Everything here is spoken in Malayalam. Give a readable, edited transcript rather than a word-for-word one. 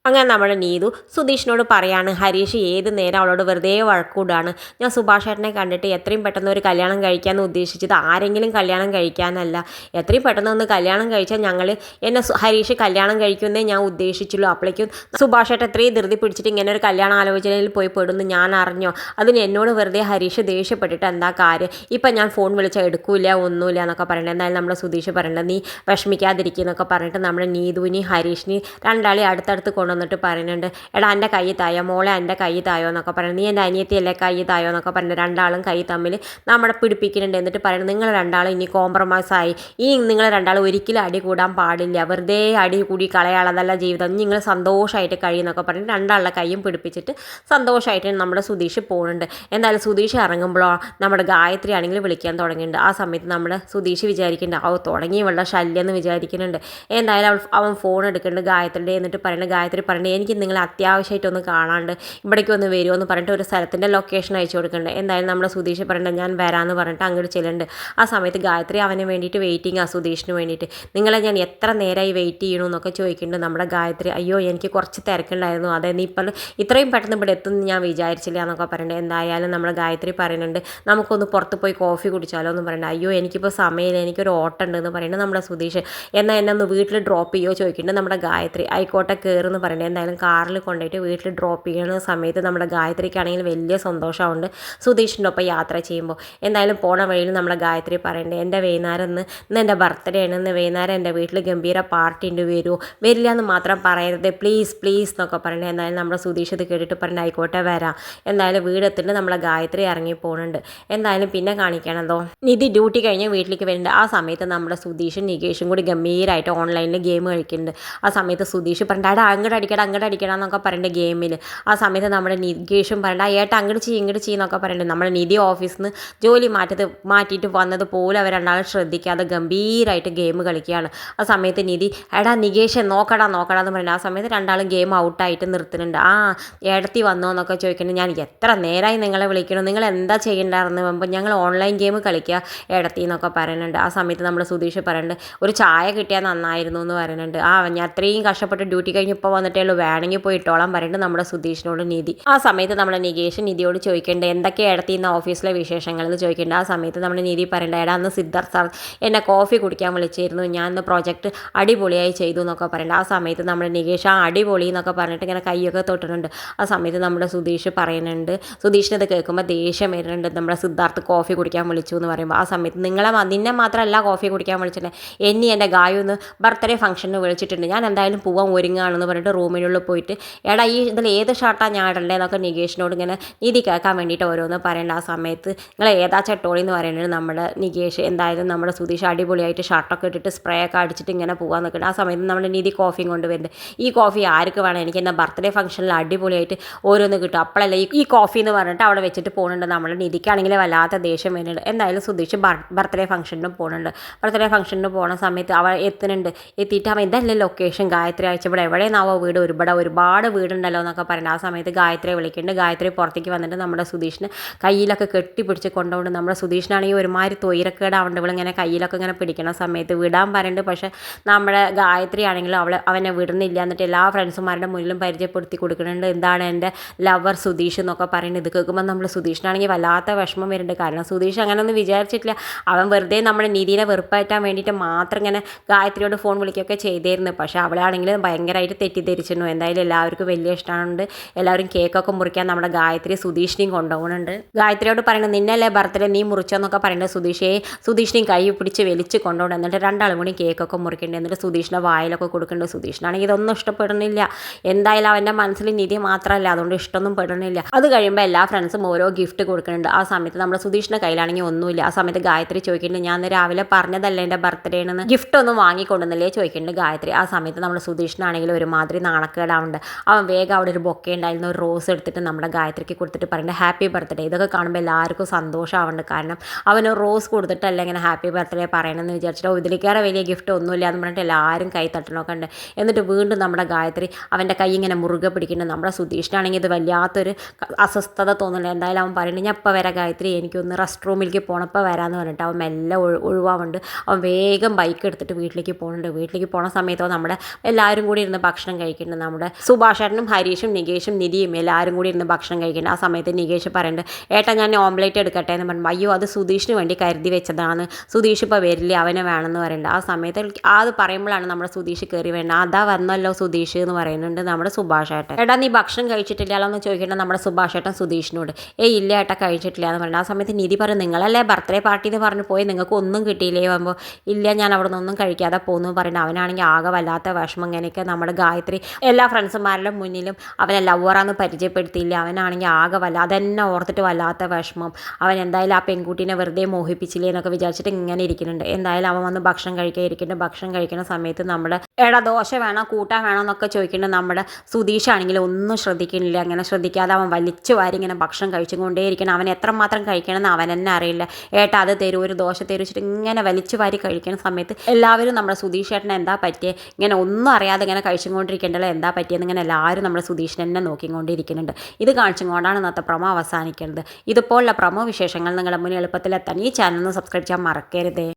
അങ്ങനെ നമ്മുടെ നീതു സുധീഷിനോട് പറയാണ് ഹരീഷ് ഏത് നേരം അവളോട് വെറുതെ വഴക്കൂടാണ്. ഞാൻ സുഭാഷ് ഏട്ടനെ കണ്ടിട്ട് എത്രയും പെട്ടെന്ന് ഒരു കല്യാണം കഴിക്കാമെന്ന് ഉദ്ദേശിച്ചത് ആരെങ്കിലും കല്യാണം കഴിക്കാനല്ല. എത്രയും പെട്ടെന്ന് ഒന്ന് കല്യാണം കഴിച്ചാൽ എന്നെ ഹരീഷ് കല്യാണം കഴിക്കുമെന്നേ ഞാൻ ഉദ്ദേശിച്ചുള്ളൂ. അപ്പോഴേക്കും സുഭാഷ് ഏട്ടൻ എത്രയും ധൃതി പിടിച്ചിട്ട് ഇങ്ങനെ ഒരു കല്യാണ ആലോചനയിൽ പോയി പെടുന്നു ഞാൻ അറിഞ്ഞോ. അതിന് എന്നോട് വെറുതെ ഹരീഷ് ദേഷ്യപ്പെട്ടിട്ട് എന്താ കാര്യം. ഇപ്പം ഞാൻ ഫോൺ വിളിച്ചാൽ എടുക്കൂല ഒന്നുമില്ല എന്നൊക്കെ പറയണത്. എന്തായാലും നമ്മുടെ സുധീഷ് പറയണ്ടത് നീ വിഷമിക്കാതിരിക്കുന്നൊക്കെ പറഞ്ഞിട്ട് നമ്മുടെ നീതുവിനെയും ഹരീഷിനെയും രണ്ടാളെ അടുത്തടുത്ത് കൊണ്ടുവന്നിട്ട് പറയുന്നുണ്ട്. എടാ എൻ്റെ കൈ തായോ മോളെ, എൻ്റെ കൈ തായോ എന്നൊക്കെ പറയുന്നത്. നീ എൻ്റെ അനിയത്തിയല്ലേ കൈ തായോ എന്നൊക്കെ പറഞ്ഞിട്ട് രണ്ടാളും കൈ തമ്മിൽ നമ്മളെ പിടിപ്പിക്കുന്നുണ്ട്. എന്നിട്ട് പറയുന്നത് നിങ്ങൾ രണ്ടാളും ഇനി കോംപ്രമൈസായി. നിങ്ങൾ രണ്ടാളും ഒരിക്കലും അടി കൂടാൻ പാടില്ല. വെറുതെ അടി കൂടി കളയാളതല്ല ജീവിതം. നിങ്ങൾ സന്തോഷമായിട്ട് കഴിയുന്നൊക്കെ പറഞ്ഞിട്ട് രണ്ടാളുടെ കൈയും പിടിപ്പിച്ചിട്ട് സന്തോഷമായിട്ട് നമ്മുടെ സുധീഷ് പോകുന്നുണ്ട്. എന്തായാലും സുധീഷ് ഇറങ്ങുമ്പോഴോ നമ്മുടെ ഗായത്രി ആണെങ്കിൽ വിളിക്കാൻ തുടങ്ങിയിട്ടുണ്ട്. ആ സമയത്ത് നമ്മുടെ സുധീഷ് വിചാരിക്കുന്നുണ്ട് തുടങ്ങി ഇവളുടെ ശല്യം എന്ന് വിചാരിക്കുന്നുണ്ട്. എന്തായാലും അവൻ ഫോൺ എടുക്കുന്നുണ്ട് ഗായത്രിയുടെ. എന്നിട്ട് പറയുന്നത് ഗായത്രി പറഞ്ഞിട്ട് എനിക്ക് നിങ്ങൾ അത്യാവശ്യമായിട്ടൊന്ന് കാണാണ്ട് ഇവിടേക്ക് ഒന്ന് വരുമോ എന്ന് പറഞ്ഞിട്ട് ഒരു സ്ഥലത്തിൻ്റെ ലൊക്കേഷൻ അയച്ചു കൊടുക്കുന്നുണ്ട്. എന്തായാലും നമ്മുടെ സുധീഷ് പറഞ്ഞിട്ട് ഞാൻ വരാമെന്ന് പറഞ്ഞിട്ട് അങ്ങോട്ട് ചെല്ലുന്നുണ്ട്. ആ സമയത്ത് ഗായത്രി അവന് വേണ്ടിയിട്ട് വെയിറ്റിംഗ് ആ സുധീഷിന് വേണ്ടിയിട്ട്. നിങ്ങളെ ഞാൻ എത്ര നേരമായി വെയിറ്റ് ചെയ്യണമെന്നൊക്കെ ചോദിക്കുന്നുണ്ട് നമ്മുടെ ഗായത്രി. അയ്യോ എനിക്ക് കുറച്ച് തിരക്കുണ്ടായിരുന്നു, അതെ നീ ഇപ്പോൾ ഇത്രയും പെട്ടെന്ന് ഇവിടെ എത്തുമെന്ന് ഞാൻ വിചാരിച്ചില്ല എന്നൊക്കെ പറയുന്നുണ്ട്. എന്തായാലും നമ്മുടെ ഗായത്രി പറയുന്നുണ്ട് നമുക്കൊന്ന് പുറത്ത് പോയി കോഫി കുടിച്ചാലോ എന്ന് പറയുന്നുണ്ട്. അയ്യോ എനിക്കിപ്പോൾ സമയമില്ല, എനിക്കൊരു ഓട്ടം ഉണ്ടെന്ന് പറയുന്നത് നമ്മുടെ സുധീഷ്. എന്നാൽ എന്നെ ഒന്ന് വീട്ടിൽ ഡ്രോപ്പ് ചെയ്യുമോ ചോദിക്കുന്നുണ്ട് നമ്മുടെ ഗായത്രി. ആയിക്കോട്ടെ കയറുമെന്ന് പറയുന്നത്. എന്തായാലും കാറിൽ കൊണ്ടുപോയിട്ട് വീട്ടിൽ ഡ്രോപ്പ് ചെയ്യുന്ന സമയത്ത് നമ്മുടെ ഗായത്രിക്കാണെങ്കിൽ വലിയ സന്തോഷമുണ്ട് സുധീഷിൻ്റെ ഒപ്പം യാത്ര ചെയ്യുമ്പോൾ. എന്തായാലും പോണ വഴിയിൽ നമ്മുടെ ഗായത്രി പറയണ്ടേ എൻ്റെ വൈകുന്നേരം ഇന്ന് എൻ്റെ ബർത്ത്ഡേ ആണ്, ഇന്ന് വൈകുന്നേരം എൻ്റെ വീട്ടിൽ ഗംഭീര പാർട്ടി ഉണ്ട്, വരുമോ വരില്ല എന്ന് മാത്രം പറയരുത് പ്ലീസ് പ്ലീസ് എന്നൊക്കെ പറയണ്ടേ. എന്തായാലും നമ്മുടെ സുധീഷ് ഇത് കേട്ടിട്ട് പറഞ്ഞിട്ട് ആയിക്കോട്ടെ വരാം. എന്തായാലും വീടെത്തിട്ട് നമ്മളെ ഗായത്രി ഇറങ്ങി പോകുന്നുണ്ട്. എന്തായാലും പിന്നെ കാണിക്കണതോ നിധി ഡ്യൂട്ടി കഴിഞ്ഞ് വീട്ടിലേക്ക് വരുന്നുണ്ട്. ആ സമയത്ത് നമ്മുടെ സുധീഷും നികേഷും കൂടി ഗംഭീരമായിട്ട് ഓൺലൈനിൽ ഗെയിം കളിക്കുന്നുണ്ട്. ആ സമയത്ത് സുധീഷ് പറഞ്ഞിട്ട് അങ്ങോട്ട് അടിക്കണം എന്നൊക്കെ പറയേണ്ട ഗെയിമിൽ. ആ സമയത്ത് നമ്മുടെ നികേഷും പറയണ്ട ഏട്ടാ അങ്ങോട്ട് ചെയ്യുന്നൊക്കെ പറയണ്ടേ. നമ്മുടെ നിധി ഓഫീസിൽ നിന്ന് ജോലി മാറ്റിയിട്ട് വന്നതുപോലെ അവർ രണ്ടാളും ശ്രദ്ധിക്കാതെ ഗംഭീരമായിട്ട് ഗെയിം കളിക്കുകയാണ്. ആ സമയത്ത് നിധി എടാ നികേഷ് നോക്കടാ എന്ന് പറയുന്നത്. ആ സമയത്ത് രണ്ടാളും ഗെയിം ഔട്ടായിട്ട് നിർത്തുന്നുണ്ട്. ഏടത്തി വന്നോ എന്നൊക്കെ ചോദിക്കുന്നത്. ഞാൻ എത്ര നേരമായി നിങ്ങളെ വിളിക്കണം, നിങ്ങൾ എന്താ ചെയ്യേണ്ടായിരുന്നു പറയുമ്പോൾ ഞങ്ങൾ ഓൺലൈൻ ഗെയിം കളിക്കുക ഏടത്തി എന്നൊക്കെ പറയുന്നുണ്ട്. ആ സമയത്ത് നമ്മൾ സുധീഷ് പറയുന്നുണ്ട് ഒരു ചായ കിട്ടിയാൽ നന്നായിരുന്നു എന്ന് പറയുന്നുണ്ട്. ഞാൻ അത്രയും കഷ്ടപ്പെട്ട് ഡ്യൂട്ടി കഴിഞ്ഞ് ഇപ്പോൾ വന്നിട്ടേ ഉള്ളൂ, വേണമെങ്കിൽ പോയി ഇട്ടോളാൻ പറയുന്നുണ്ട് നമ്മുടെ സുധീഷിനോട് നിധി. ആ സമയത്ത് നമ്മുടെ നികേഷ് നിധിയോട് ചോദിക്കേണ്ടത് എന്തൊക്കെ എടുത്തിരുന്ന ഓഫീസിലെ വിശേഷങ്ങൾ എന്ന് ചോദിക്കേണ്ടത്. ആ സമയത്ത് നമ്മുടെ നിധി പറയേണ്ട എടാ അന്ന് സിദ്ധാർത്ഥ് സാർ എന്നെ കോഫി കുടിക്കാൻ വിളിച്ചിരുന്നു, ഞാൻ ഇന്ന് പ്രോജക്റ്റ് അടിപൊളിയായി ചെയ്തു എന്നൊക്കെ പറയേണ്ടത്. ആ സമയത്ത് നമ്മുടെ നികേഷ് അടിപൊളി എന്നൊക്കെ പറഞ്ഞിട്ട് ഇങ്ങനെ കൈയൊക്കെ തൊട്ടിട്ടുണ്ട്. ആ സമയത്ത് നമ്മുടെ സുധീഷ് പറയുന്നുണ്ട്. സുധീഷിനത് കേൾക്കുമ്പോൾ ദേഷ്യം വരുന്നുണ്ട്. നമ്മുടെ സിദ്ധാർത്ഥ് കോഫി കുടിക്കാൻ വിളിച്ചു എന്ന് പറയുമ്പോൾ. ആ സമയത്ത് നിന്നെ മാത്രമല്ല കോഫി കുടിക്കാൻ വിളിച്ചിട്ട് എന്നെ എൻ്റെ ഗായു ഒന്ന് ബർത്ത്ഡേ ഫംഗ്ഷന് വിളിച്ചിട്ടുണ്ട്, ഞാൻ എന്തായാലും പോവാൻ ഒരുങ്ങുകയാണെന്ന് പറഞ്ഞിട്ട് റൂമിനുള്ളിൽ പോയിട്ട് എടാ ഇതിൽ ഏത് ഷർട്ടാണ് ഞാൻ ഇടേണ്ടതെന്നൊക്കെ നികേഷിനോട് ഇങ്ങനെ നീതി കേൾക്കാൻ വേണ്ടിയിട്ട് ഓരോന്ന് പറയേണ്ട. ആ സമയത്ത് നിങ്ങൾ ഏതാ ചട്ടോളി എന്ന് പറയുന്നത് നമ്മുടെ നികേഷ്. എന്തായാലും നമ്മുടെ സുധീഷ് അടിപൊളിയായിട്ട് ഷർട്ടൊക്കെ ഇട്ടിട്ട് സ്പ്രേ ഒക്കെ അടിച്ചിട്ട് ഇങ്ങനെ പോകാൻ നിൽക്കുന്നുണ്ട്. ആ സമയത്ത് നമ്മുടെ നീതി കോഫിയും കൊണ്ടുവരുന്നുണ്ട്. ഈ കോഫി ആർക്ക് വേണം, എനിക്ക് എൻ്റെ ബർത്ത്ഡേ ഫംഗ്ഷനിൽ അടിപൊളിയായിട്ട് ഓരോന്ന് കിട്ടും, അപ്പോഴല്ലേ ഈ കോഫി എന്ന് പറഞ്ഞിട്ട് അവിടെ വെച്ചിട്ട് പോകുന്നുണ്ട്. നമ്മുടെ നിധിക്കാണെങ്കിൽ വല്ലാത്ത ദേഷ്യം വരുന്നുണ്ട്. എന്തായാലും സുധീഷ് ബർത്ത്ഡേ ഫംഗ്ഷനും പോകുന്നുണ്ട്. ബർത്ത്ഡേ ഫംഗ്ഷന് പോകുന്ന സമയത്ത് അവൾ എത്തിയിട്ട് അവൻ ഇതല്ലേ ലൊക്കേഷൻ ഗായത്രി അയച്ചു ഇവിടെ എവിടെയെന്നാവോ വീട് ഒരുപാട് വീടുണ്ടല്ലോ എന്നൊക്കെ പറയുന്നത്. ആ സമയത്ത് ഗായത്രിയെ വിളിക്കുന്നുണ്ട്. ഗായത്രി പുറത്തേക്ക് വന്നിട്ട് നമ്മുടെ സുധീഷിന് കയ്യിലൊക്കെ കെട്ടിപ്പിടിച്ച് കൊണ്ടുപോകുന്നുണ്ട്. നമ്മുടെ സുധീഷിനാണെങ്കിൽ ഒരുമാതിരി തൊയിരക്കേടാവുണ്ട്. ഇവളിങ്ങനെ കയ്യിലൊക്കെ ഇങ്ങനെ പിടിക്കുന്ന സമയത്ത് വിടാൻ പറയുന്നുണ്ട്. പക്ഷേ നമ്മുടെ ഗായത്രി ആണെങ്കിലും അവനെ വിടുന്നില്ല. എന്നിട്ട് എല്ലാ ഫ്രണ്ട്സുമാരുടെ മുന്നിലും പരിചയപ്പെടുത്തി കൊടുക്കുന്നുണ്ട്. എന്താണ് എൻ്റെ ലവർ സുധീഷ് എന്നൊക്കെ പറയുന്നത്. ഇത് കേൾക്കുമ്പോൾ നമ്മൾ സുധീഷിനാണെങ്കിൽ വല്ലാത്ത വിഷമം വരുന്നുണ്ട്. കാരണം സുധീഷ് അങ്ങനെയൊന്നും വിചാരിച്ചിട്ടില്ല. അവൻ വെറുതെ നമ്മുടെ നിധിനെ വെറുപ്പേറ്റാൻ വേണ്ടിയിട്ട് മാത്രം ഇങ്ങനെ ഗായത്രിയോട് ഫോൺ വിളിക്കുകയൊക്കെ ചെയ്തിരുന്നു. പക്ഷേ അവളാണെങ്കിൽ ഭയങ്കരമായിട്ട് തെറ്റിദ്ധരിച്ചിരുന്നു. എന്തായാലും എല്ലാവർക്കും വലിയ ഇഷ്ടമാണുണ്ട്. എല്ലാവരും കേക്കൊക്കെ മുറിക്കാൻ നമ്മുടെ ഗായത്രി സുധീഷിനെയും കൊണ്ടുപോകുന്നുണ്ട്. ഗായത്രിയോട് പറയുന്നത് നിന്നല്ലേ ബർത്ത്ഡേ നീ മുറിച്ചോന്നൊക്കെ പറയുന്നത്. സുധീഷിനെയും കൈ പിടിച്ച് വലിച്ച് കൊണ്ടുപോകണം. എന്നിട്ട് രണ്ടാളും കൂടി കേക്കൊക്കെ മുറിക്കേണ്ടത്. എന്നിട്ട് സുധീഷിൻ്റെ വായിലൊക്കെ കൊടുക്കേണ്ടത്. സുധീഷിനാണെങ്കിൽ ഇതൊന്നും ഇഷ്ടപ്പെടുന്നില്ല. എന്തായാലും അവൻ്റെ മനസ്സിൽ നിധി മാത്രമല്ല, അതുകൊണ്ട് ഇഷ്ടമൊന്നും പെടുന്നില്ല. അത് കഴിയുമ്പോൾ എല്ലാ ഫ്രണ്ട്സും ഓരോ ഗിഫ്റ്റ് കൊടുക്കുന്നുണ്ട്. ആ സമയത്ത് നമ്മുടെ സുധീഷിൻ്റെ കയ്യിലാണെങ്കിൽ ഒന്നുമില്ല. ആ സമയത്ത് ഗായത്രി ചോദിക്കുന്നുണ്ട് ഞാൻ രാവിലെ പറഞ്ഞതല്ലേ എൻ്റെ ബർത്ത്ഡേ ആണെന്ന്, ഗിഫ്റ്റ് ഒന്നും വാങ്ങിക്കൊണ്ടുവന്നില്ലേ ചോദിക്കുന്നുണ്ട് ഗായത്രി. ആ സമയത്ത് നമ്മുടെ സുധീഷിനാണെങ്കിൽ ഒരുമാതിരി നാണക്കേടാവുണ്ട്. അവൻ വേഗം അവിടെ ഒരു ബൊക്കെ ഉണ്ടായിരുന്ന ഒരു റോസ് എടുത്തിട്ട് നമ്മുടെ ഗായത്രിക്ക് കൊടുത്തിട്ട് പറയുന്നത് ഹാപ്പി ബർത്ത്ഡേ. ഇതൊക്കെ കാണുമ്പോൾ എല്ലാവർക്കും സന്തോഷമാവുന്നുണ്ട്. കാരണം അവന് റോസ് കൊടുത്തിട്ടല്ല ഇങ്ങനെ ഹാപ്പി ബർത്ത്ഡേ പറയണമെന്ന് വിചാരിച്ചിട്ട് ഇതിലേക്കേറെ വലിയ ഗിഫ്റ്റ് ഒന്നുമില്ല എന്ന് പറഞ്ഞിട്ട് എല്ലാവരും കൈ തട്ടണമൊക്കെ ഉണ്ട്. എന്നിട്ട് വീണ്ടും നമ്മുടെ ഗായത്രി അവൻ്റെ കൈ ഇങ്ങനെ മുറുകെ പിടിക്കുന്നുണ്ട്. നമ്മുടെ സുധീഷിനാണെങ്കിൽ ഇത് വല്ലാത്തൊരു അസ്വസ്ഥത തോന്നുന്നില്ല. എന്തായാലും അവൻ പറയുന്നത് ഞാൻ ഇപ്പോൾ വരാം ഗായത്രി, എനിക്കൊന്ന് റെസ്റ്റ് റൂമിലേക്ക് പോകണപ്പോൾ വരാമെന്ന് പറഞ്ഞിട്ട് അവൻ മെല്ലെ ഒഴിവാവുന്നുണ്ട്. അവൻ വേഗം ബൈക്ക് എടുത്തിട്ട് വീട്ടിലേക്ക് പോകുന്നുണ്ട്. വീട്ടിലേക്ക് പോണ സമയത്തോ നമ്മുടെ എല്ലാവരും കൂടി ഇരുന്ന് ഭക്ഷണം കഴിക്കും. കഴിക്കുന്നുണ്ട്. നമ്മുടെ സുഭാഷേട്ടനും ഹരീഷും നികേഷും നിധിയും എല്ലാവരും കൂടി ഇരുന്ന് ഭക്ഷണം കഴിക്കുന്നുണ്ട്. ആ സമയത്ത് നികേഷ് പറയുന്നുണ്ട്, ഏട്ടാ ഞാൻ ഓംലേറ്റ് എടുക്കട്ടെ എന്ന് പറഞ്ഞു. അയ്യോ അത് സുധീഷിന് വേണ്ടി കരുതി വെച്ചതാണ്, സുധീഷ് ഇപ്പോൾ വരില്ല, അവനെ വേണമെന്ന് പറയുന്നുണ്ട്. ആ സമയത്ത് അത് പറയുമ്പോഴാണ് നമ്മുടെ സുധീഷ് കയറി വേണ്ടത്. അതാ വന്നല്ലോ സുധീഷ് എന്ന് പറയുന്നുണ്ട് നമ്മുടെ സുഭാഷേട്ടൻ. ഏട്ടാ നീ ഭക്ഷണം കഴിച്ചിട്ടില്ലല്ലോ എന്ന് ചോദിക്കേണ്ട നമ്മുടെ സുഭാഷേട്ടൻ സുധീഷിനോട്. ഇല്ല ഏട്ടാ കഴിച്ചിട്ടില്ല എന്ന് പറയുന്നത്. ആ സമയത്ത് നിധി പറയും, നിങ്ങളല്ലേ ബർത്ത്ഡേ പാർട്ടി എന്ന് പറഞ്ഞ് പോയി, നിങ്ങൾക്ക് ഒന്നും കിട്ടിയില്ലേ ആകുമ്പോൾ, ഇല്ല ഞാൻ അവിടെ നിന്നൊന്നും കഴിക്കാതെ പോകുന്നു പറയുന്നത്. അവനാണെങ്കിൽ ആകെ വല്ലാത്ത വിഷമം. ഇങ്ങനെയൊക്കെ നമ്മുടെ ഗായത്രി എല്ലാ ഫ്രണ്ട്സുമാരുടെ മുന്നിലും അവനെ ലവറാന്ന് പരിചയപ്പെടുത്തിയില്ല. അവനാണെങ്കിൽ ആകെ അതെന്നെ ഓർത്തിട്ട് വല്ലാത്ത വിഷമം. അവൻ എന്തായാലും ആ പെൺകുട്ടീനെ വെറുതെ മോഹിപ്പിച്ചില്ലേ എന്നൊക്കെ വിചാരിച്ചിട്ട് ഇങ്ങനെ ഇരിക്കുന്നുണ്ട്. എന്തായാലും അവൻ വന്ന് ഭക്ഷണം കഴിക്കാൻ ഇരിക്കുന്നുണ്ട്. ഭക്ഷണം കഴിക്കുന്ന സമയത്ത് നമ്മുടെ ദോശ വേണോ കൂട്ടാൻ വേണോ എന്നൊക്കെ ചോദിക്കുന്നുണ്ട്. നമ്മുടെ സുധീഷാണെങ്കിൽ ഒന്നും ശ്രദ്ധിക്കുന്നില്ല. അങ്ങനെ ശ്രദ്ധിക്കാതെ അവൻ വലിച്ചു വാരി ഇങ്ങനെ ഭക്ഷണം കഴിച്ചുകൊണ്ടേയിരിക്കണം. അവൻ എത്രമാത്രം കഴിക്കണമെന്ന് അവൻ തന്നെ അറിയില്ല. ഏട്ടാ അത് തരൂ, ഒരു ദോശ തരൂ വെച്ചിട്ട് ഇങ്ങനെ വലിച്ചു വാരി കഴിക്കുന്ന സമയത്ത് എല്ലാവരും നമ്മുടെ സുധീഷ് ഏട്ടനെ എന്താ പറ്റിയേ, ഇങ്ങനെ ഒന്നും അറിയാതെ ഇങ്ങനെ കഴിച്ചുകൊണ്ടിരിക്കേണ്ടല്ലോ, എന്താ പറ്റിയെന്ന് ഇങ്ങനെ എല്ലാവരും നമ്മുടെ സുധീഷിനെ തന്നെ നോക്കിക്കൊണ്ടിരിക്കുന്നുണ്ട്. ഇത് കാണിച്ചുകൊണ്ടാണ് ഇന്നത്തെ പ്രൊമോ അവസാനിക്കുന്നത്. ഇതുപോലുള്ള പ്രൊമോ വിശേഷങ്ങൾ നിങ്ങളുടെ മുന്നിൽ എളുപ്പത്തിലെത്താൻ ഈ ചാനൽ ഒന്ന് സബ്സ്ക്രൈബ് ചെയ്യാൻ മറക്കരുതേ.